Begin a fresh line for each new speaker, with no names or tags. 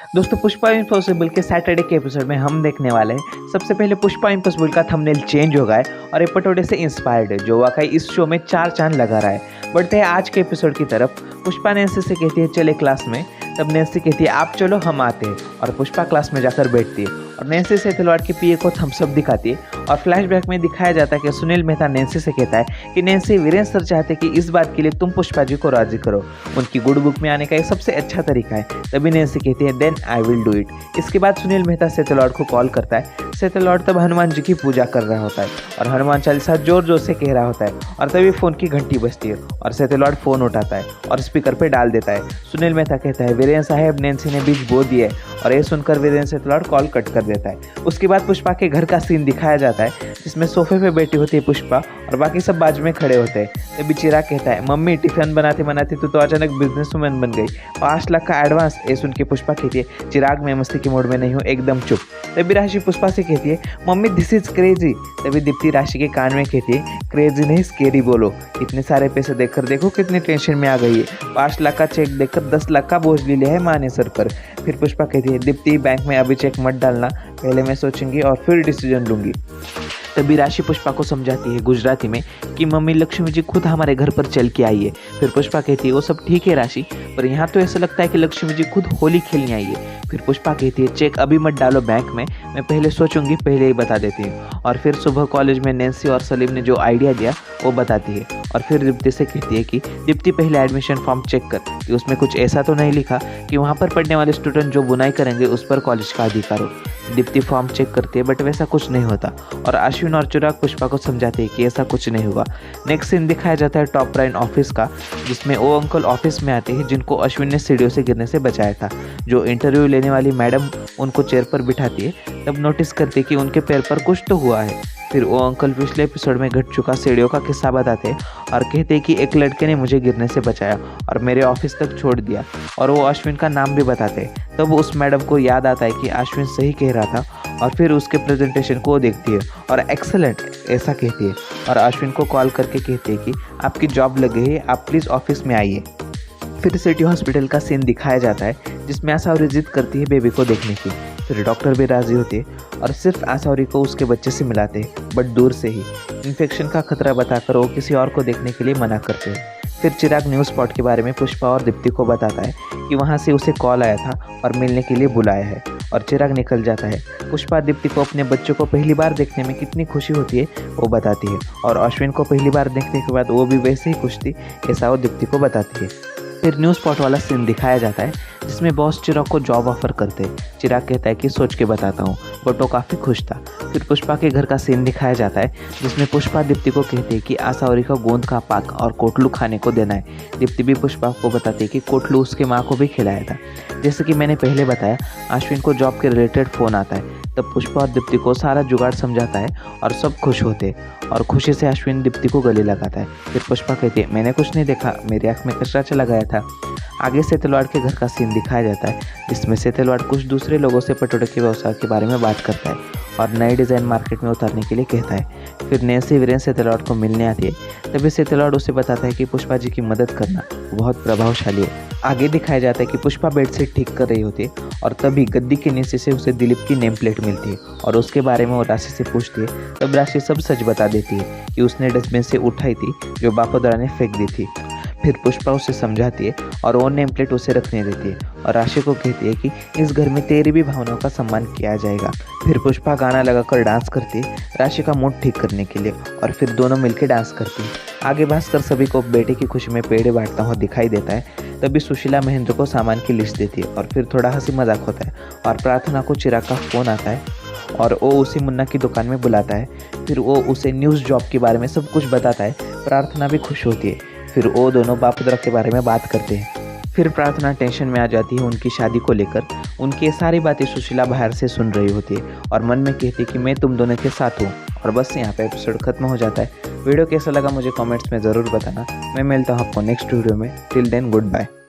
दोस्तों पुष्पा इम्पॉसिबल के सैटरडे के एपिसोड में हम देखने वाले हैं सबसे पहले पुष्पा इम्पॉसिबल का थंबनेल चेंज हो गया है और ये पटोड़े से इंस्पायर्ड है जो वाकई इस शो में 4 चांद लगा रहा है। बढ़ते हैं आज के एपिसोड की तरफ। पुष्पा नैन्सी से कहती है चले क्लास में, तब नैन्सी कहती है आप चलो हम आते हैं और पुष्पा क्लास में जाकर बैठती है और नैन्सी से तलवार की पीए को थम्स अप दिखाती है और फ्लैशबैक में दिखाया जाता है कि सुनील मेहता नैन्सी से कहता है कि नैन्सी वीरेंद्र सर चाहते कि इस बात के लिए तुम पुष्पा जी को राजी करो, उनकी गुड बुक में आने का ये सबसे अच्छा तरीका है। तभी नैन्सी कहती है then I will do it. इसके बाद सुनील मेहता सेतलॉर्ड को कॉल करता है। सेतलॉर्ड तब हनुमान जी की पूजा कर रहा होता है और हनुमान चालीसा जोर जोर से कह रहा होता है और तभी फ़ोन की घंटी बजती है और सेतलॉर्ड फ़ोन उठाता है और स्पीकर पे डाल देता है। सुनील मेहता कहता है वीरेंद्र साहब नैन्सी ने बीच बो दिया है और ये सुनकर वीरेंद्र सेतलॉर्ड कॉल कट कर देता है। उसके बाद पुष्पा के घर का सीन दिखाया जाता है जिसमें सोफे पे बैठी होती है पुष्पा और बाकी सब बाजू में खड़े होते हैं। तभी चिराग कहता है मम्मी टिफिन बनाते बनाते तो अचानक बिजनेसवुमन बन गई, 5 लाख का एडवांस। ये सुन के पुष्पा कहती है चिराग मैं मस्ती के मूड में नहीं हूँ, एकदम चुप। तभी राशि पुष्पा से कहती है मम्मी दिस इज क्रेजी। तभी दीप्ति राशि के कान में कहती है क्रेजी नहीं स्केरी बोलो, इतने सारे पैसे देखकर देखो कितनी टेंशन में आ गई है, 5 लाख का चेक देखकर 10 लाख का बोझ ले लिया है माँ ने सर पर। फिर पुष्पा कहती है दीप्ति बैंक में अभी चेक मत डालना, पहले मैं सोचूंगी और फिर डिसीजन लूंगी। तभी राशि पुष्पा को समझाती है गुजराती में कि मम्मी लक्ष्मी जी खुद हमारे घर पर चल के आई है। फिर पुष्पा कहती है वो सब ठीक है राशि, पर यहाँ तो ऐसा लगता है कि लक्ष्मी जी खुद होली खेलने आई है। फिर पुष्पा कहती है चेक अभी मत डालो बैंक में, मैं पहले सोचूंगी, पहले ही बता देती हूँ। और फिर सुबह कॉलेज में नैन्सी और सलीम ने जो आइडिया दिया वो बताती है और फिर दीप्ति से कहती है कि दीप्ति पहले एडमिशन फॉर्म चेक कर कि उसमें कुछ ऐसा तो नहीं लिखा कि वहाँ पर पढ़ने वाले स्टूडेंट जो बुनाई करेंगे उस पर कॉलेज का अधिकार हो। दीप्ति फॉर्म चेक करती है बट वैसा कुछ नहीं होता और अश्विन और चिराग पुष्पा को समझाते हैं कि ऐसा कुछ नहीं हुआ। नेक्स्ट सीन दिखाया जाता है टॉप राइन ऑफिस का जिसमें वो अंकल ऑफिस में आते हैं जिनको अश्विन ने सीढ़ियों से गिरने से बचाया था। जो इंटरव्यू लेने वाली मैडम उनको चेयर पर बिठाती है तब नोटिस करते हैं कि उनके पैर पर कुछ तो हुआ है। फिर वो अंकल पिछले एपिसोड में घट चुका सीढ़ियों का किस्सा बताते हैं और कहते हैं कि एक लड़के ने मुझे गिरने से बचाया और मेरे ऑफिस तक छोड़ दिया और वो अश्विन का नाम भी बताते हैं। तब उस मैडम को याद आता है कि अश्विन सही कह रहा था और फिर उसके प्रेजेंटेशन को देखती है और एक्सेलेंट ऐसा कहती है और अश्विन को कॉल करके कहती है कि आपकी जॉब लग गई है, आप प्लीज़ ऑफिस में आइए। फिर सिटी हॉस्पिटल का सीन दिखाया जाता है जिसमें आसावरी जिद करती है बेबी को देखने की। फिर डॉक्टर भी राजी होते हैं और सिर्फ आसावरी को उसके बच्चे से मिलाते हैं बट दूर से ही। इन्फेक्शन का खतरा बताकर वो किसी और को देखने के लिए मना करते हैं। फिर चिराग न्यूज़ स्पॉट के बारे में पुष्पा और दीप्ति को बताता है कि वहाँ से उसे कॉल आया था और मिलने के लिए बुलाया है और चिराग निकल जाता है। पुष्पा दीप्ति को अपने बच्चों को पहली बार देखने में कितनी खुशी होती है वो बताती है और अश्विन को पहली बार देखने के बाद वो भी वैसे ही खुश थी ऐसा वो दीप्ति को बताती है। फिर न्यूज़ स्पॉट वाला सीन दिखाया जाता है जिसमें बॉस चिराग को जॉब ऑफर करते हैं। चिराग कहता है कि सोच के बताता हूँ बट वो काफ़ी खुश था। फिर पुष्पा के घर का सीन दिखाया जाता है जिसमें पुष्पा दीप्ति को कहते हैं कि आसावरी को गोंद का पाक और कोटलू खाने को देना है। दीप्ति भी पुष्पा को बताती है कि कोटलू उसके माँ को भी खिलाया था। जैसे कि मैंने पहले बताया अश्विन को जॉब के रिलेटेड फ़ोन आता है तब पुष्पा और दीप्ति को सारा जुगाड़ समझाता है और सब खुश होते हैं और खुशी से अश्विन दीप्ति को गले लगाता है। फिर पुष्पा कहती है मैंने कुछ नहीं देखा, मेरी आँख में कचरा चला गया था। आगे सेतलवाड़ के घर का सीन दिखाया जाता है जिसमें सेतलवाड़ कुछ दूसरे लोगों से पटोड़े के व्यवसाय के बारे में बात करता है और नए डिज़ाइन मार्केट में उतारने के लिए कहता है। फिर नैन्सी वीरेंद्र सेतलवाड़ को मिलने आती है तभी सेतलवाड़ उसे बताता है कि पुष्पा जी की मदद करना बहुत प्रभावशाली है। आगे दिखाया जाता है कि पुष्पा बेडशीट ठीक कर रही होती है और तभी गद्दी के नीचे से उसे दिलीप की नेम प्लेट मिलती है और उसके बारे में वो राशि से पूछती है। तब राशि सब सच बता देती है कि उसने डस्टबिन से उठाई थी जो बापोदरा ने फेंक दी थी। फिर पुष्पा उसे समझाती है और वो नेम प्लेट उसे रखने देती है और राशि को कहती है कि इस घर में तेरी भी भावनाओं का सम्मान किया जाएगा। फिर पुष्पा गाना लगाकर डांस करती है राशि का मूड ठीक करने के लिए और फिर दोनों मिलकर डांस करती है। आगे भास्कर सभी को बेटे की खुशी में पेड़े बांटता हुआ दिखाई देता है। तभी सुशीला महेंद्र को सामान की लिस्ट देती है और फिर थोड़ा हंसी मजाक होता है और प्रार्थना को चिराग का फ़ोन आता है और वो उसे मुन्ना की दुकान में बुलाता है। फिर वो उसे न्यूज़ जॉब के बारे में सब कुछ बताता है। प्रार्थना भी खुश होती है। फिर वो दोनों बापोदरा के बारे में बात करते हैं। फिर प्रार्थना टेंशन में आ जाती है उनकी शादी को लेकर। उनकी सारी बातें सुशीला बाहर से सुन रही होती है और मन में कहती है कि मैं तुम दोनों के साथ हूँ। और बस यहाँ पे एपिसोड खत्म हो जाता है। वीडियो कैसा लगा मुझे कमेंट्स में ज़रूर बताना। मैं मिलता हूँ आपको नेक्स्ट वीडियो में। Till then good bye.